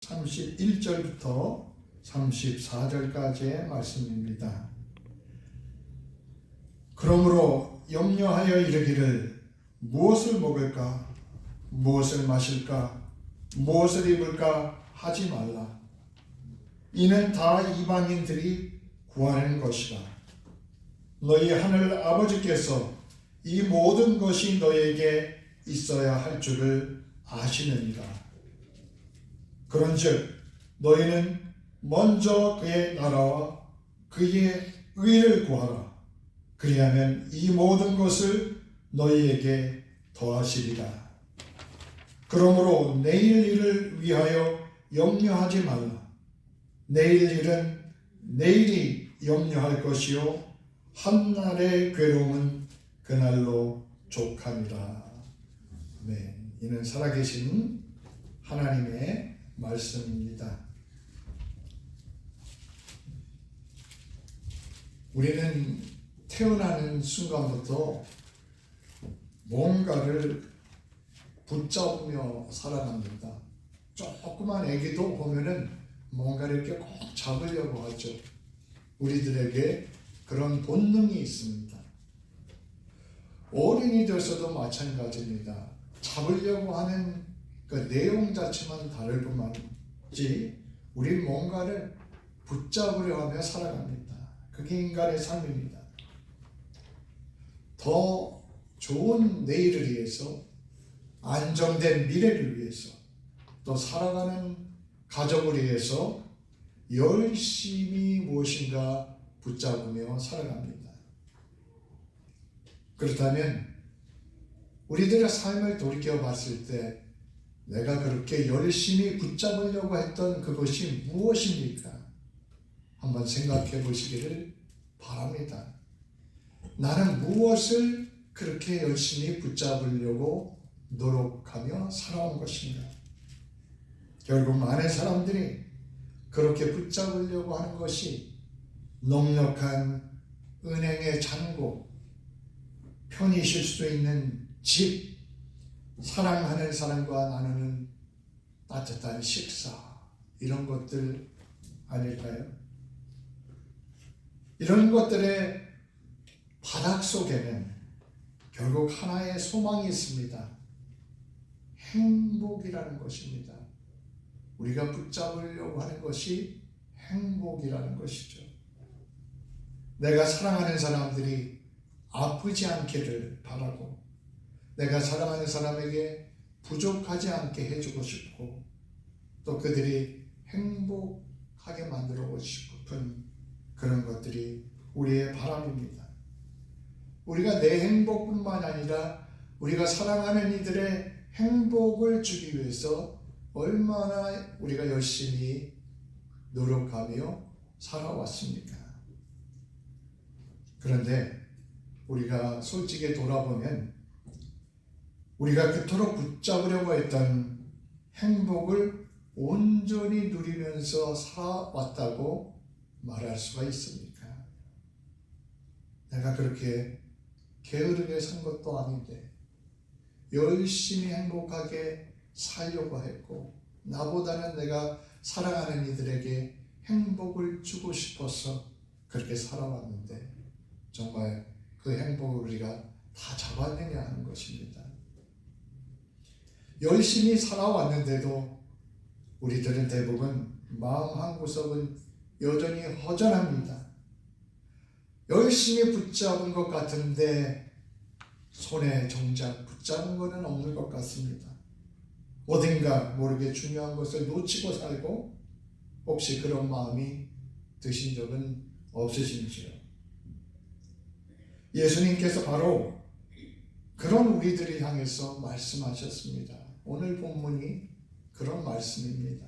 31절부터 34절까지의 말씀입니다. 그러므로 염려하여 이르기를 무엇을 먹을까, 무엇을 마실까, 무엇을 입을까 하지 말라. 이는 다 이방인들이 구하는 것이라. 너희 하늘 아버지께서 이 모든 것이 너에게 있어야 할 줄을 아시느니라. 그런즉 너희는 먼저 그의 나라와 그의 의를 구하라. 그리하면 이 모든 것을 너희에게 더하시리라. 그러므로 내일 일을 위하여 염려하지 말라. 내일 일은 내일이 염려할 것이요 한날의 괴로움은 그날로 족하니라. 네, 이는 살아계신 하나님의 말씀입니다. 우리는 태어나는 순간부터 뭔가를 붙잡으며 살아갑니다. 조그만 아기도 보면은 뭔가를 이렇게 꼭 잡으려고 하죠. 우리들에게 그런 본능이 있습니다. 어른이 돼서도 마찬가지입니다. 잡으려고 하는 그 내용 자체만 다를 뿐만이지 우리 뭔가를 붙잡으려 하며 살아갑니다. 그게 인간의 삶입니다. 더 좋은 내일을 위해서, 안정된 미래를 위해서, 또 살아가는 가족을 위해서 열심히 무엇인가 붙잡으며 살아갑니다. 그렇다면 우리들의 삶을 돌이켜 봤을 때 내가 그렇게 열심히 붙잡으려고 했던 그것이 무엇입니까? 한번 생각해 보시기를 바랍니다. 나는 무엇을 그렇게 열심히 붙잡으려고 노력하며 살아온 것인가? 결국 많은 사람들이 그렇게 붙잡으려고 하는 것이 넉넉한 은행의 잔고, 편히 쉴 수 있는 집, 사랑하는 사람과 나누는 따뜻한 식사, 이런 것들 아닐까요? 이런 것들의 바닥 속에는 결국 하나의 소망이 있습니다. 행복이라는 것입니다. 우리가 붙잡으려고 하는 것이 행복이라는 것이죠. 내가 사랑하는 사람들이 아프지 않기를 바라고, 내가 사랑하는 사람에게 부족하지 않게 해주고 싶고, 또 그들이 행복하게 만들고 싶은 그런 것들이 우리의 바람입니다. 우리가 내 행복뿐만 아니라 우리가 사랑하는 이들의 행복을 주기 위해서 얼마나 우리가 열심히 노력하며 살아왔습니까? 그런데 우리가 솔직히 돌아보면 우리가 그토록 붙잡으려고 했던 행복을 온전히 누리면서 살아왔다고 말할 수가 있습니까? 내가 그렇게 게으르게 산 것도 아닌데 열심히 행복하게 살려고 했고, 나보다는 내가 사랑하는 이들에게 행복을 주고 싶어서 그렇게 살아왔는데 정말 그 행복을 우리가 다 잡았느냐 하는 것입니다. 열심히 살아왔는데도 우리들은 대부분 마음 한구석은 여전히 허전합니다. 열심히 붙잡은 것 같은데 손에 정작 붙잡은 것은 없는 것 같습니다. 어딘가 모르게 중요한 것을 놓치고 살고, 혹시 그런 마음이 드신 적은 없으신지요? 예수님께서 바로 그런 우리들을 향해서 말씀하셨습니다. 오늘 본문이 그런 말씀입니다.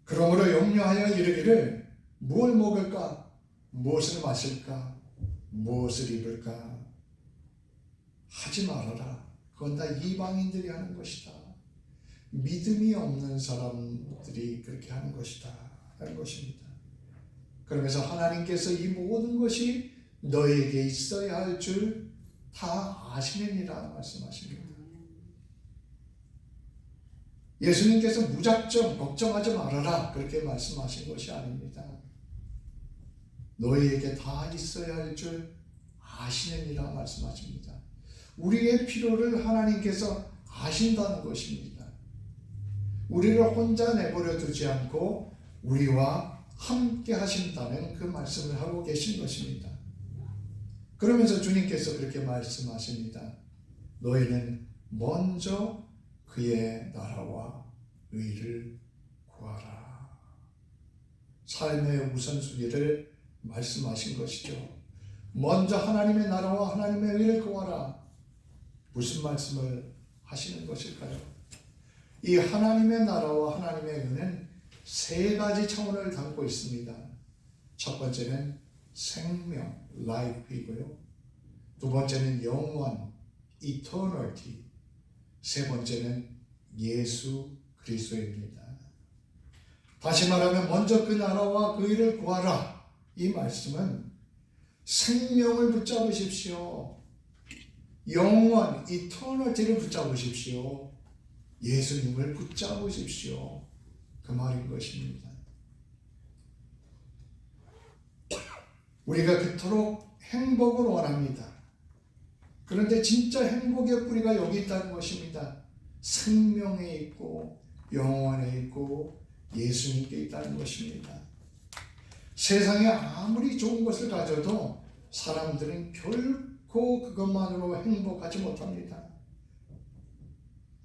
그러므로 염려하여 이르기를 무엇을 먹을까, 무엇을 마실까, 무엇을 입을까 하지 말아라. 그건 다 이방인들이 하는 것이다. 믿음이 없는 사람들이 그렇게 하는 것이다 하는 것입니다. 그러면서 하나님께서 이 모든 것이 너에게 있어야 할 줄 다 아시느니라 말씀하십니다. 예수님께서 무작정 걱정하지 말아라 그렇게 말씀하신 것이 아닙니다. 너희에게 다 있어야 할 줄 아시느니라 말씀하십니다. 우리의 필요를 하나님께서 아신다는 것입니다. 우리를 혼자 내버려 두지 않고 우리와 함께 하신다는 그 말씀을 하고 계신 것입니다. 그러면서 주님께서 그렇게 말씀하십니다. 너희는 먼저 그의 나라와 의를 구하라. 삶의 우선순위를 말씀하신 것이죠. 먼저 하나님의 나라와 하나님의 의를 구하라. 무슨 말씀을 하시는 것일까요? 이 하나님의 나라와 하나님의 의는 세 가지 차원을 담고 있습니다. 첫 번째는 생명, life이고요. 두 번째는 영원, eternity. 세 번째는 예수 그리스도입니다. 다시 말하면 먼저 그 나라와 그 의를 구하라. 이 말씀은 생명을 붙잡으십시오. 영원, eternity를 붙잡으십시오. 예수님을 붙잡으십시오. 그 말인 것입니다. 우리가 그토록 행복을 원합니다. 그런데 진짜 행복의 뿌리가 여기 있다는 것입니다. 생명에 있고 영원에 있고 예수님께 있다는 것입니다. 세상에 아무리 좋은 것을 가져도 사람들은 결코 그것만으로 행복하지 못합니다.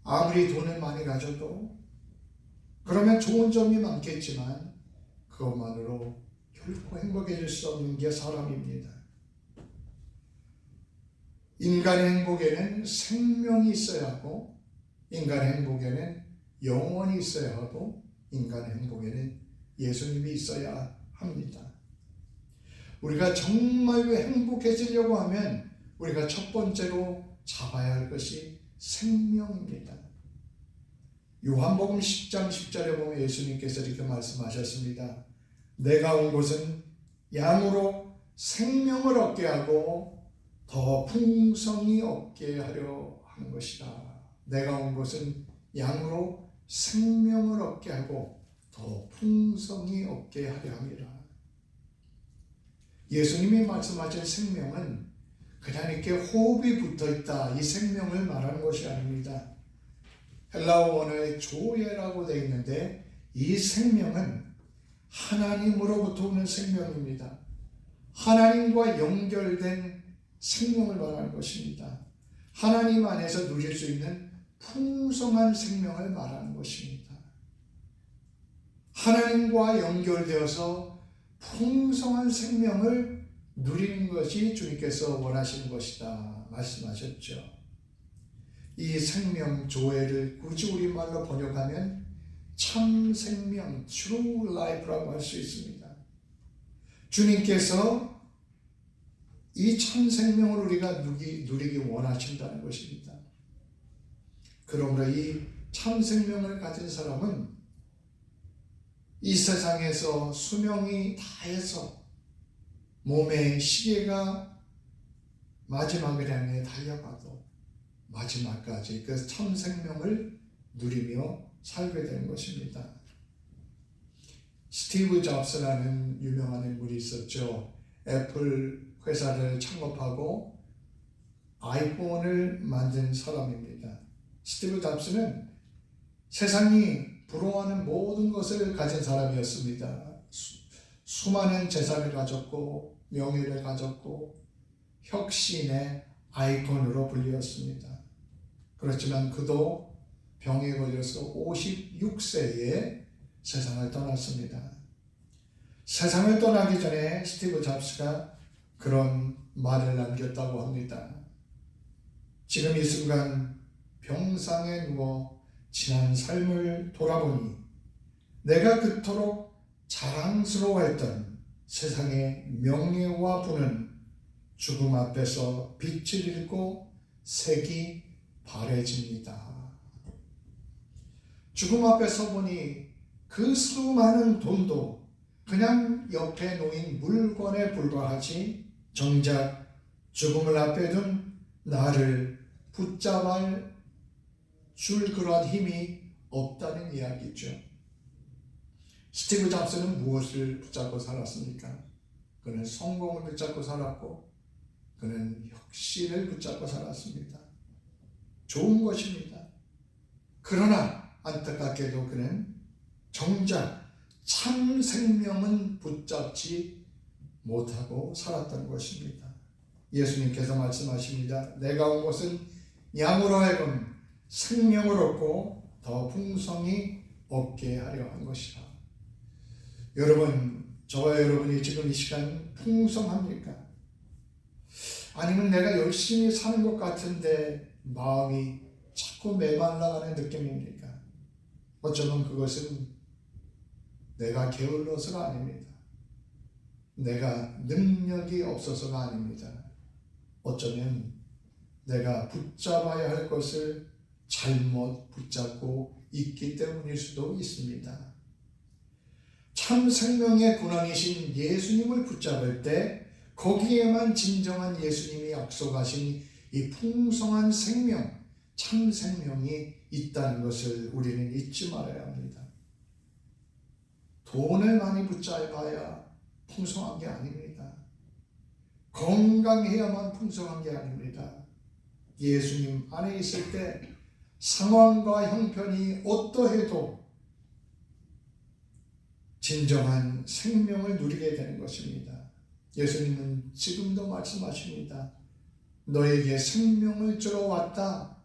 아무리 돈을 많이 가져도 그러면 좋은 점이 많겠지만 그것만으로 결코 행복해질 수 없는 게 사람입니다. 인간의 행복에는 생명이 있어야 하고 인간의 행복에는 영원이 있어야 하고 인간의 행복에는 예수님이 있어야 합니다. 우리가 정말로 행복해지려고 하면 우리가 첫 번째로 잡아야 할 것이 생명입니다. 요한복음 10장 10절에 보면 예수님께서 이렇게 말씀하셨습니다. 내가 온 것은 양으로 생명을 얻게 하고 더 풍성히 얻게 하려 하는 것이다. 내가 온 것은 양으로 생명을 얻게 하고 더 풍성히 얻게 하려 함이라. 예수님이 말씀하신 생명은 그냥 이렇게 호흡이 붙어있다 이 생명을 말하는 것이 아닙니다. 헬라어 원어에 조예라고 되어 있는데 이 생명은 하나님으로부터 오는 생명입니다. 하나님과 연결된 생명을 말하는 것입니다. 하나님 안에서 누릴 수 있는 풍성한 생명을 말하는 것입니다. 하나님과 연결되어서 풍성한 생명을 누리는 것이 주님께서 원하시는 것이다 말씀하셨죠. 이 생명 조회를 굳이 우리말로 번역하면 참 생명, true life라고 할 수 있습니다. 주님께서 이 참 생명을 우리가 누리기 원하신다는 것입니다. 그러므로 이 참 생명을 가진 사람은 이 세상에서 수명이 다해서 몸의 시계가 마지막을 향해 달려가도 마지막까지 그 참 생명을 누리며 살게 되는 것입니다. 스티브 잡스라는 유명한 인물이 있었죠. 애플 회사를 창업하고 아이폰을 만든 사람입니다. 스티브 잡스는 세상이 부러워하는 모든 것을 가진 사람이었습니다. 수많은 재산을 가졌고 명예를 가졌고 혁신의 아이콘으로 불리었습니다. 그렇지만 그도 병에 걸려서 56세에 세상을 떠났습니다. 세상을 떠나기 전에 스티브 잡스가 그런 말을 남겼다고 합니다. 지금 이 순간 병상에 누워 지난 삶을 돌아보니 내가 그토록 자랑스러워했던 세상의 명예와 부는 죽음 앞에서 빛을 잃고 색이 바래집니다. 죽음 앞에 서보니 그 수많은 돈도 그냥 옆에 놓인 물건에 불과하지 정작 죽음을 앞에 둔 나를 붙잡아 줄 그런 힘이 없다는 이야기죠. 스티브 잡스는 무엇을 붙잡고 살았습니까? 그는 성공을 붙잡고 살았고 그는 혁신을 붙잡고 살았습니다. 좋은 것입니다. 그러나 안타깝게도 그는 정작 참 생명은 붙잡지 못하고 살았던 것입니다. 예수님께서 말씀하십니다. 내가 온 것은 양으로 하여금 생명을 얻고 더 풍성히 얻게 하려 한 것이라. 여러분, 저와 여러분이 지금 이 시간 풍성합니까? 아니면 내가 열심히 사는 것 같은데 마음이 자꾸 메말라가는 느낌입니까? 어쩌면 그것은 내가 게을러서가 아닙니다. 내가 능력이 없어서가 아닙니다. 어쩌면 내가 붙잡아야 할 것을 잘못 붙잡고 있기 때문일 수도 있습니다. 참 생명의 근원이신 예수님을 붙잡을 때 거기에만 진정한 예수님이 약속하신 이 풍성한 생명, 참 생명이 있다는 것을 우리는 잊지 말아야 합니다. 돈을 많이 붙잡아야 풍성한 게 아닙니다. 건강해야만 풍성한 게 아닙니다. 예수님 안에 있을 때 상황과 형편이 어떠해도 진정한 생명을 누리게 되는 것입니다. 예수님은 지금도 말씀하십니다. 너에게 생명을 주러 왔다.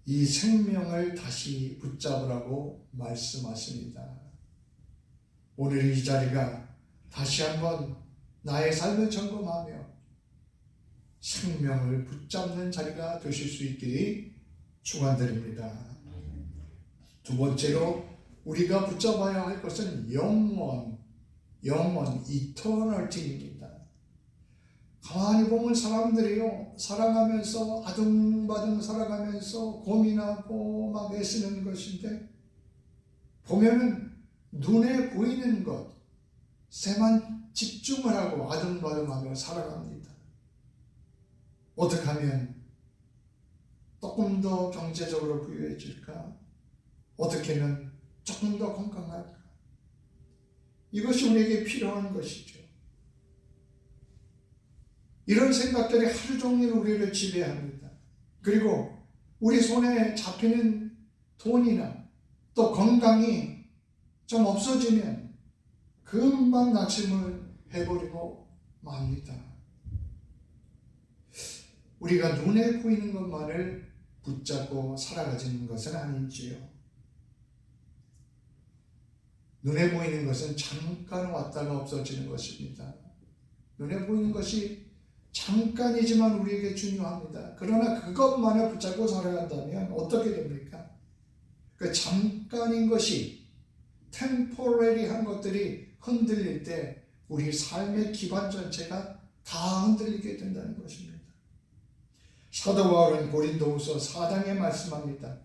이 생명을 다시 붙잡으라고 말씀하십니다. 오늘 이 자리가 다시 한번 나의 삶을 점검하며 생명을 붙잡는 자리가 되실 수 있기를 축원드립니다. 두 번째로 우리가 붙잡아야 할 것은 영원, 이터널티입니다. 가만히 보면 사람들이요, 살아가면서 아둥바둥 살아가면서 고민하고 막 애쓰는 것인데, 보면은 눈에 보이는 것에만 집중을 하고 아둥바둥하며 살아갑니다. 어떻게 하면 조금 더 경제적으로 부유해질까? 어떻게 하면 조금 더 건강할까? 이것이 우리에게 필요한 것이죠. 이런 생각들이 하루 종일 우리를 지배합니다. 그리고 우리 손에 잡히는 돈이나 또 건강이 좀 없어지면 금방 낙심을 해버리고 맙니다. 우리가 눈에 보이는 것만을 붙잡고 살아가지는 것은 아닌지요. 눈에 보이는 것은 잠깐 왔다가 없어지는 것입니다. 눈에 보이는 것이 잠깐이지만 우리에게 중요합니다. 그러나 그것만을 붙잡고 살아간다면 어떻게 됩니까? 그 잠깐인 것이 템포러리한 것들이 흔들릴 때 우리 삶의 기반 전체가 다 흔들리게 된다는 것입니다. 사도 바울은 고린도후서 4장에 말씀합니다.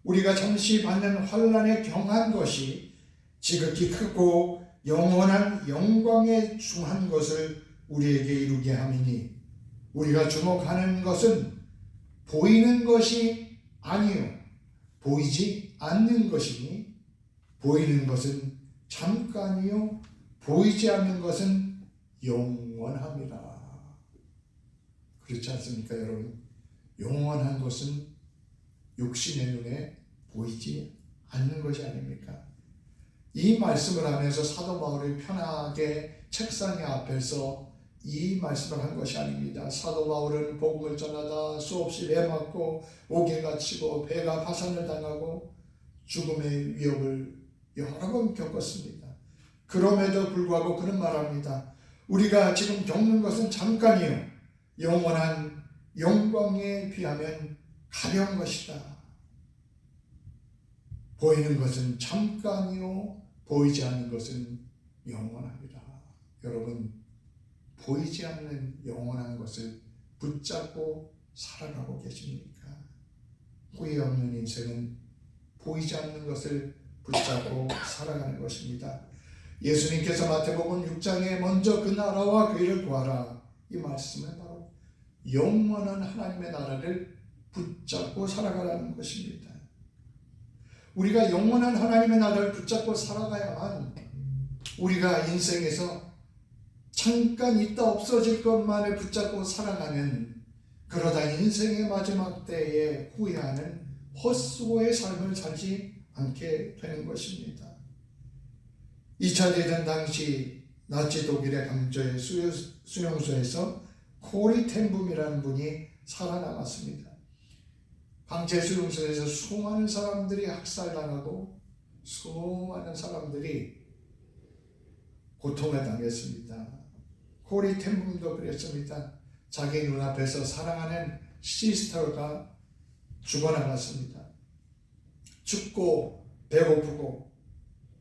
우리가 잠시 받는 환난에 경한 것이 지극히 크고 영원한 영광에 중한 것을 우리에게 이루게 함이니 우리가 주목하는 것은 보이는 것이 아니요 보이지 않는 것이니 보이는 것은 잠깐이요 보이지 않는 것은 영원함이라. 그렇지 않습니까, 여러분? 영원한 것은 육신의 눈에 보이지 않는 것이 아닙니까? 이 말씀을 하면서 사도 바울이 편하게 책상 앞에서 이 말씀을 한 것이 아닙니다. 사도 바울은 복음을 전하다 수없이 매맞고 옥에 갇히고 배가 파산을 당하고 죽음의 위협을 여러 번 겪었습니다. 그럼에도 불구하고 그는 말합니다. 우리가 지금 겪는 것은 잠깐이요 영원한 영광에 비하면 가벼운 것이다. 보이는 것은 잠깐이요 보이지 않는 것은 영원합니다. 여러분, 보이지 않는 영원한 것을 붙잡고 살아가고 계십니까? 후회 없는 인생은 보이지 않는 것을 붙잡고 살아가는 것입니다. 예수님께서 마태복음 6장에 먼저 그 나라와 그 일을 구하라, 이 말씀은 바로 영원한 하나님의 나라를 붙잡고 살아가라는 것입니다. 우리가 영원한 하나님의 나라를 붙잡고 살아가야만 우리가 인생에서 잠깐 있다 없어질 것만을 붙잡고 살아가는, 그러다 인생의 마지막 때에 후회하는 헛수고의 삶을 살지 않게 되는 것입니다. 2차 대전 당시 나치 독일의 강조의 수용소에서 코리 텐붐이라는 분이 살아남았습니다. 강제 수용소에서 수많은 사람들이 학살당하고 수많은 사람들이 고통을 당했습니다. 코리 텐붐도 그랬습니다. 자기 눈앞에서 사랑하는 시스터가 죽어나갔습니다. 춥고 배고프고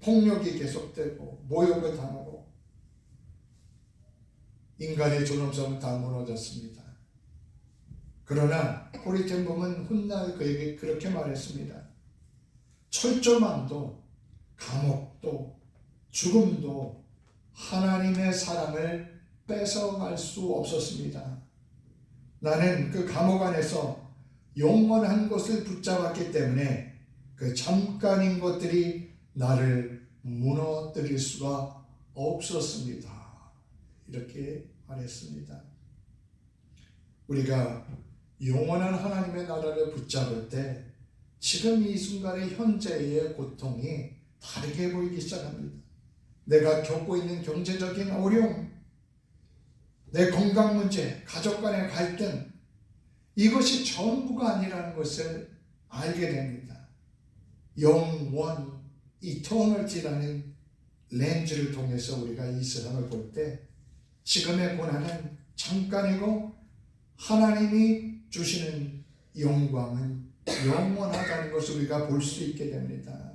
폭력이 계속되고 모욕을 당하고 인간의 존엄성은 다 무너졌습니다. 그러나 코리 텐붐은 훗날 그에게 그렇게 말했습니다. 철조망도 감옥도 죽음도 하나님의 사랑을 뺏어갈 수 없었습니다. 나는 그 감옥 안에서 영원한 것을 붙잡았기 때문에 그 잠깐인 것들이 나를 무너뜨릴 수가 없었습니다. 이렇게 말했습니다. 우리가 영원한 하나님의 나라를 붙잡을 때 지금 이 순간의 현재의 고통이 다르게 보이기 시작합니다. 내가 겪고 있는 경제적인 어려움, 내 건강 문제, 가족 간의 갈등, 이것이 전부가 아니라는 것을 알게 됩니다. 영원, 이터널티라는 렌즈를 통해서 우리가 이 세상을 볼 때 지금의 고난은 잠깐이고 하나님이 주시는 영광은 영원하다는 것을 우리가 볼 수 있게 됩니다.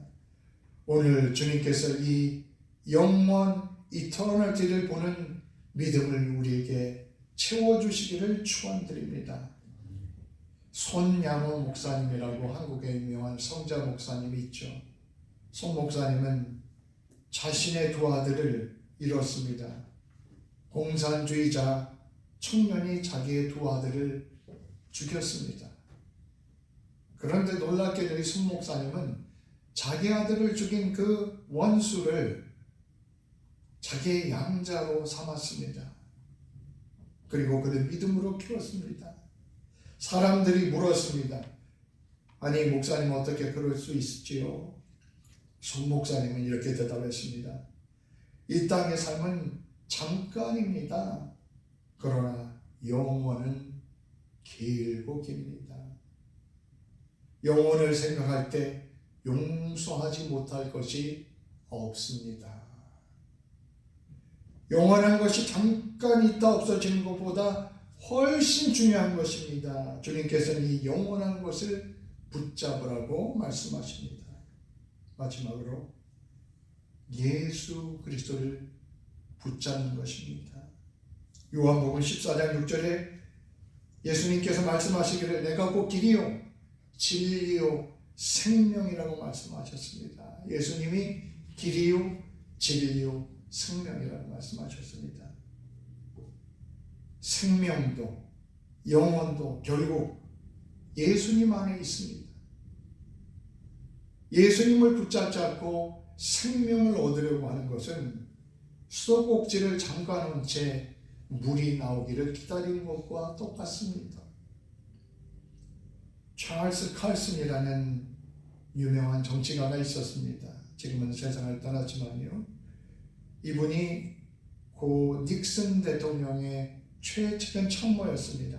오늘 주님께서 이 영원, 이터널티를 보는 믿음을 우리에게 채워주시기를 축원드립니다. 손양호 목사님이라고 한국에 유명한 성자 목사님이 있죠. 손 목사님은 자신의 두 아들을 잃었습니다. 공산주의자 청년이 자기의 두 아들을 죽였습니다. 그런데 놀랍게도 이 손 목사님은 자기 아들을 죽인 그 원수를 자기의 양자로 삼았습니다. 그리고 그를 믿음으로 키웠습니다. 사람들이 물었습니다. 아니 목사님 어떻게 그럴 수 있지요? 손 목사님은 이렇게 대답했습니다. 이 땅의 삶은 잠깐입니다. 그러나 영원은 길고 깁니다. 영원을 생각할 때 용서하지 못할 것이 없습니다. 영원한 것이 잠깐 있다 없어지는 것보다 훨씬 중요한 것입니다. 주님께서는 이 영원한 것을 붙잡으라고 말씀하십니다. 마지막으로 예수 그리스도를 붙잡는 것입니다. 요한복음 14장 6절에 예수님께서 말씀하시기를 내가 곧 길이요 진리요 생명이라고 말씀하셨습니다. 예수님이 길이요 진리요 생명이라고 말씀하셨습니다. 생명도 영혼도 결국 예수님 안에 있습니다. 예수님을 붙잡지 않고 생명을 얻으려고 하는 것은 수도꼭지를 잠가놓은 채 물이 나오기를 기다리는 것과 똑같습니다. 찰스 칼슨이라는 유명한 정치가가 있었습니다. 지금은 세상을 떠났지만요. 이분이 고 닉슨 대통령의 최측근 참모였습니다.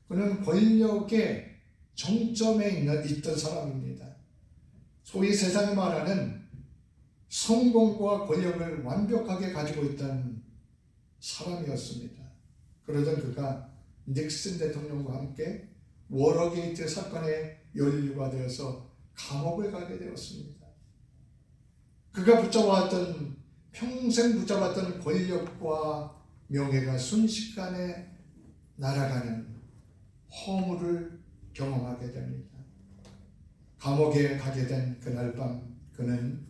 그는 권력의 정점에 있던 사람입니다. 소위 세상이 말하는 성공과 권력을 완벽하게 가지고 있던 사람이었습니다. 그러던 그가 닉슨 대통령과 함께 워터게이트 사건에 연루가 되어서 감옥을 가게 되었습니다. 그가 평생 붙잡았던 권력과 명예가 순식간에 날아가는 허물을 경험하게 됩니다. 감옥에 가게 된 그날 밤 그는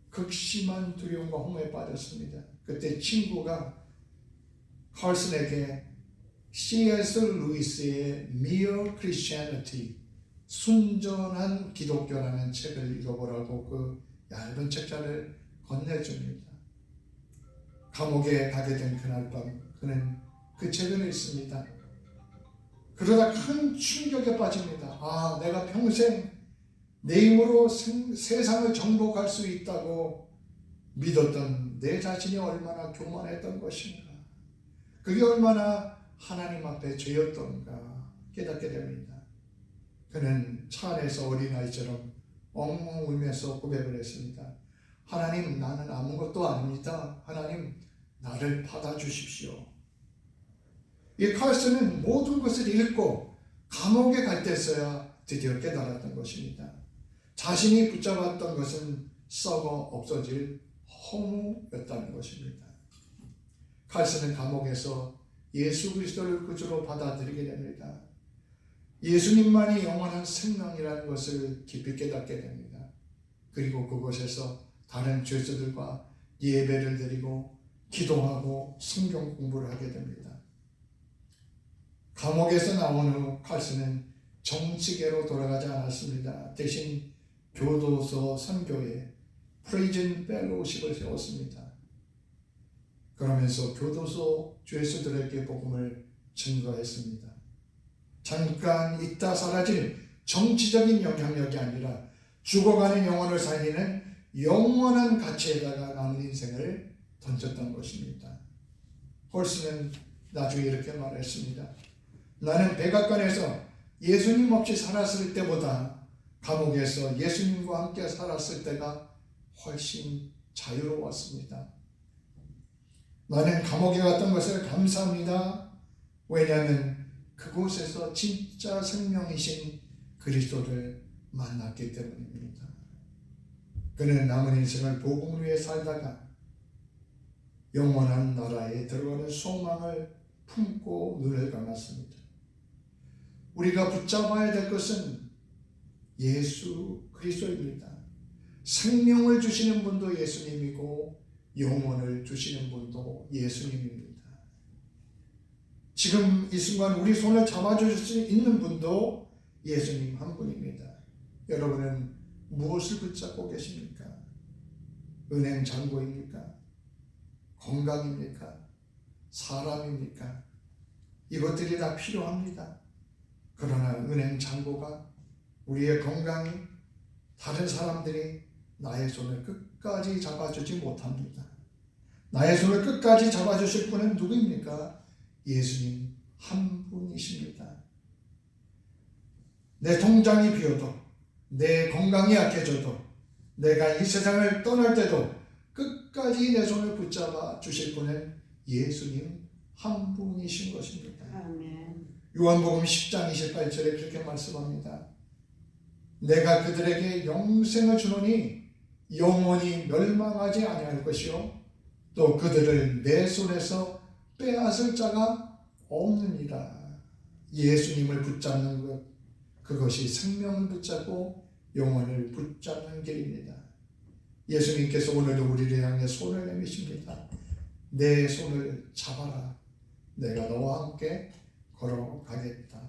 극심한 두려움과 홍에 빠졌습니다. 그때 친구가 칼슨에게 C.S. 루이스의 Mere Christianity, 순전한 기독교라는 책을 읽어보라고 그 얇은 책자를 건네줍니다. 감옥에 가게 된 그날 밤 그는 그 책을 읽습니다. 그러다 큰 충격에 빠집니다. 아, 내가 평생 내 힘으로 세상을 정복할 수 있다고 믿었던 내 자신이 얼마나 교만했던 것인가. 그게 얼마나 하나님 앞에 죄였던가 깨닫게 됩니다. 그는 차 안에서 어린아이처럼 엉엉 울면서 고백을 했습니다. 하나님, 나는 아무것도 아닙니다. 하나님, 나를 받아주십시오. 이 칼슨은 모든 것을 읽고 감옥에 갈 때서야 드디어 깨달았던 것입니다. 자신이 붙잡았던 것은 썩어 없어질 허무였다는 것입니다. 칼슨은 감옥에서 예수 그리스도를 구주로 받아들이게 됩니다. 예수님만이 영원한 생명이라는 것을 깊이 깨닫게 됩니다. 그리고 그곳에서 다른 죄수들과 예배를 드리고 기도하고 성경 공부를 하게 됩니다. 감옥에서 나온 후 칼슨은 정치계로 돌아가지 않았습니다. 대신 교도소 선교에 프리즌 펠로우십을 세웠습니다. 그러면서 교도소 죄수들에게 복음을 증거했습니다. 잠깐 있다 사라질 정치적인 영향력이 아니라 죽어가는 영혼을 살리는 영원한 가치에다가 남은 인생을 던졌던 것입니다. 홀스는 나중에 이렇게 말했습니다. 나는 백악관에서 예수님 없이 살았을 때보다 감옥에서 예수님과 함께 살았을 때가 훨씬 자유로웠습니다. 나는 감옥에 갔던 것을 감사합니다. 왜냐하면 그곳에서 진짜 생명이신 그리스도를 만났기 때문입니다. 그는 남은 인생을 복음을 위해 살다가 영원한 나라에 들어가는 소망을 품고 눈을 감았습니다. 우리가 붙잡아야 될 것은 예수 그리스도입니다. 생명을 주시는 분도 예수님이고 영혼을 주시는 분도 예수님입니다. 지금 이 순간 우리 손을 잡아주실 수 있는 분도 예수님 한 분입니다. 여러분은 무엇을 붙잡고 계십니까? 은행 잔고입니까? 건강입니까? 사람입니까? 이것들이 다 필요합니다. 그러나 은행 잔고가 우리의 건강이 다른 사람들이 나의 손을 끝까지 잡아주지 못합니다. 나의 손을 끝까지 잡아주실 분은 누구입니까? 예수님 한 분이십니다. 내 통장이 비어도 내 건강이 약해져도 내가 이 세상을 떠날 때도 끝까지 내 손을 붙잡아 주실 분은 예수님 한 분이신 것입니다. 아멘. 요한복음 10장 28절에 그렇게 말씀합니다. 내가 그들에게 영생을 주노니 영원히 멸망하지 아니할 것이요 또 그들을 내 손에서 빼앗을 자가 없느니라. 예수님을 붙잡는 것, 그것이 생명을 붙잡고 영혼을 붙잡는 길입니다. 예수님께서 오늘도 우리를 향해 손을 내미십니다. 내 손을 잡아라. 내가 너와 함께 걸어가겠다.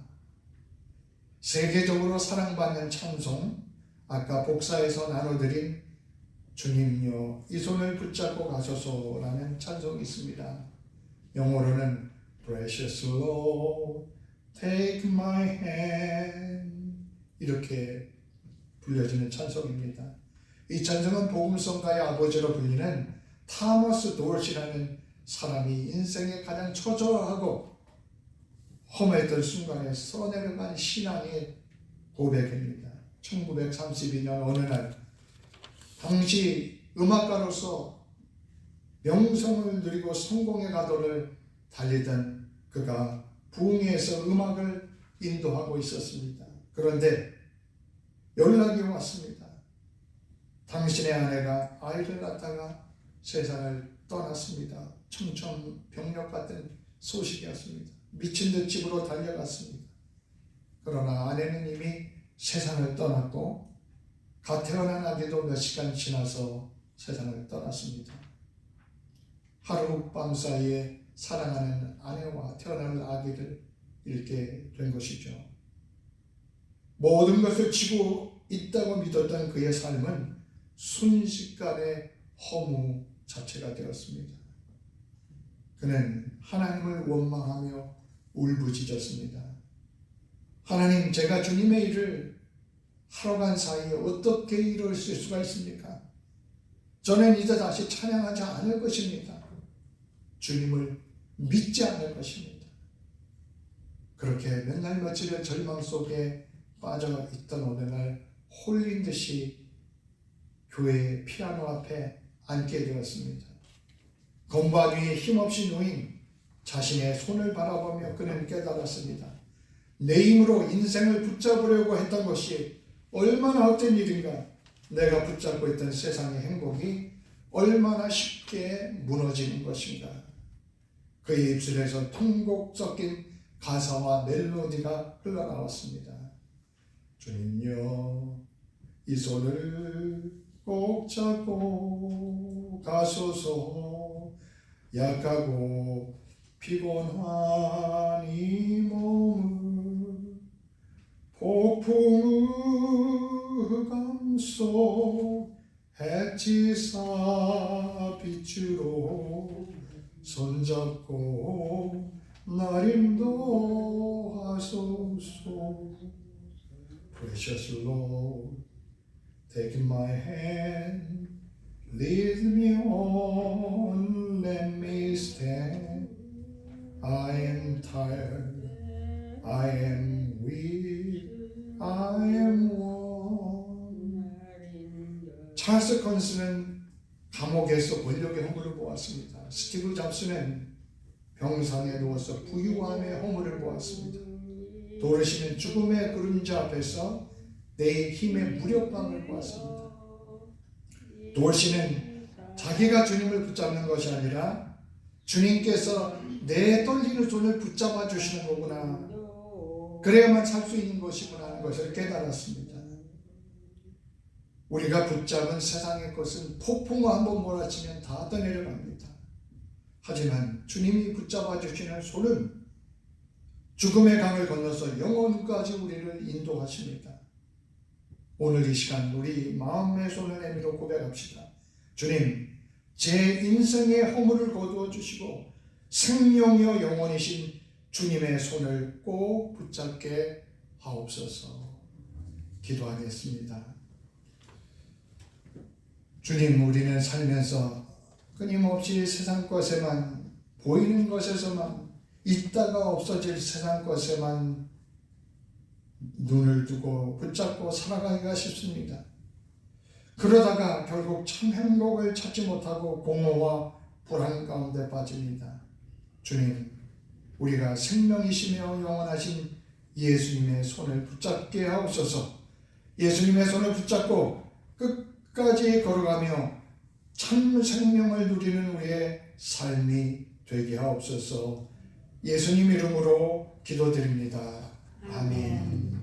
세계적으로 사랑받는 찬송, 아까 복사해서 나눠드린 주님여 이 손을 붙잡고 가소서라는 찬송이 있습니다. 영어로는 Precious Lord, take my hand 이렇게 불려지는 찬송입니다. 이 찬송은 복음성가의 아버지로 불리는 타머스 도얼시라는 사람이 인생에 가장 처절하고 험했던 순간에 써내려간 신앙의 고백입니다. 1932년 어느 날 당시 음악가로서 명성을 누리고 성공의 가도를 달리던 그가 부흥회에서 음악을 인도하고 있었습니다. 그런데 연락이 왔습니다. 당신의 아내가 아이를 낳다가 세상을 떠났습니다. 청천벽력 같은 소식이었습니다. 미친 듯 집으로 달려갔습니다. 그러나 아내는 이미 세상을 떠났고 갓 태어난 아기도 몇 시간 지나서 세상을 떠났습니다. 하룻밤 사이에 사랑하는 아내와 태어날 아기를 잃게 된 것이죠. 모든 것을 지고 있다고 믿었던 그의 삶은 순식간에 허무 자체가 되었습니다. 그는 하나님을 원망하며 울부짖었습니다. 하나님, 제가 주님의 일을 하러 간 사이에 어떻게 이럴 수가 있습니까? 저는 이제 다시 찬양하지 않을 것입니다. 주님을 믿지 않을 것입니다. 그렇게 몇 날 며칠의 절망 속에 빠져 있던 어느 날 홀린 듯이 교회의 피아노 앞에 앉게 되었습니다. 건반 위에 힘없이 놓인 자신의 손을 바라보며 그는 깨달았습니다. 내 힘으로 인생을 붙잡으려고 했던 것이 얼마나 헛된 일인가. 내가 붙잡고 있던 세상의 행복이 얼마나 쉽게 무너지는 것인가. 그의 입술에서 통곡 섞인 가사와 멜로디가 흘러나왔습니다. 주님여, 이 손을 꼭 잡고 가소서. 약하고 피곤한 이 몸을 폭풍의 감속 해치사 빛으로 손잡고 날 인도하소서. Precious Lord, take my hand, lead me on, let me stand. I am tired, I am weak, I am worn. 찰스 컨스는 감옥에서 권력의 허물을 보았습니다. 스티브 잡스는 병상에 누워서 부유함의 허물을 보았습니다. 도르시는 죽음의 그림자 앞에서 내 힘의 무력감을 보았습니다. 도르시는 자기가 주님을 붙잡는 것이 아니라 주님께서 내 떨리는 손을 붙잡아 주시는 거구나, 그래야만 살 수 있는 것이구나 하는 것을 깨달았습니다. 우리가 붙잡은 세상의 것은 폭풍과 한번 몰아치면 다 떠내려갑니다. 하지만 주님이 붙잡아 주시는 손은 죽음의 강을 건너서 영원까지 우리를 인도하십니다. 오늘 이 시간 우리 마음의 손을 내밀어 고백합시다. 주님, 제 인생의 허물을 거두어 주시고 생명이여 영원이신 주님의 손을 꼭 붙잡게 하옵소서. 기도하겠습니다. 주님, 우리는 살면서 끊임없이 세상 것에만, 보이는 것에서만, 있다가 없어질 세상 것에만 눈을 두고 붙잡고 살아가기가 쉽습니다. 그러다가 결국 참 행복을 찾지 못하고 공허와 불안 가운데 빠집니다. 주님, 우리가 생명이시며 영원하신 예수님의 손을 붙잡게 하옵소서. 예수님의 손을 붙잡고 끝까지 걸어가며 참 생명을 누리는 우리의 삶이 되게 하옵소서. 예수님 이름으로 기도드립니다. 아멘.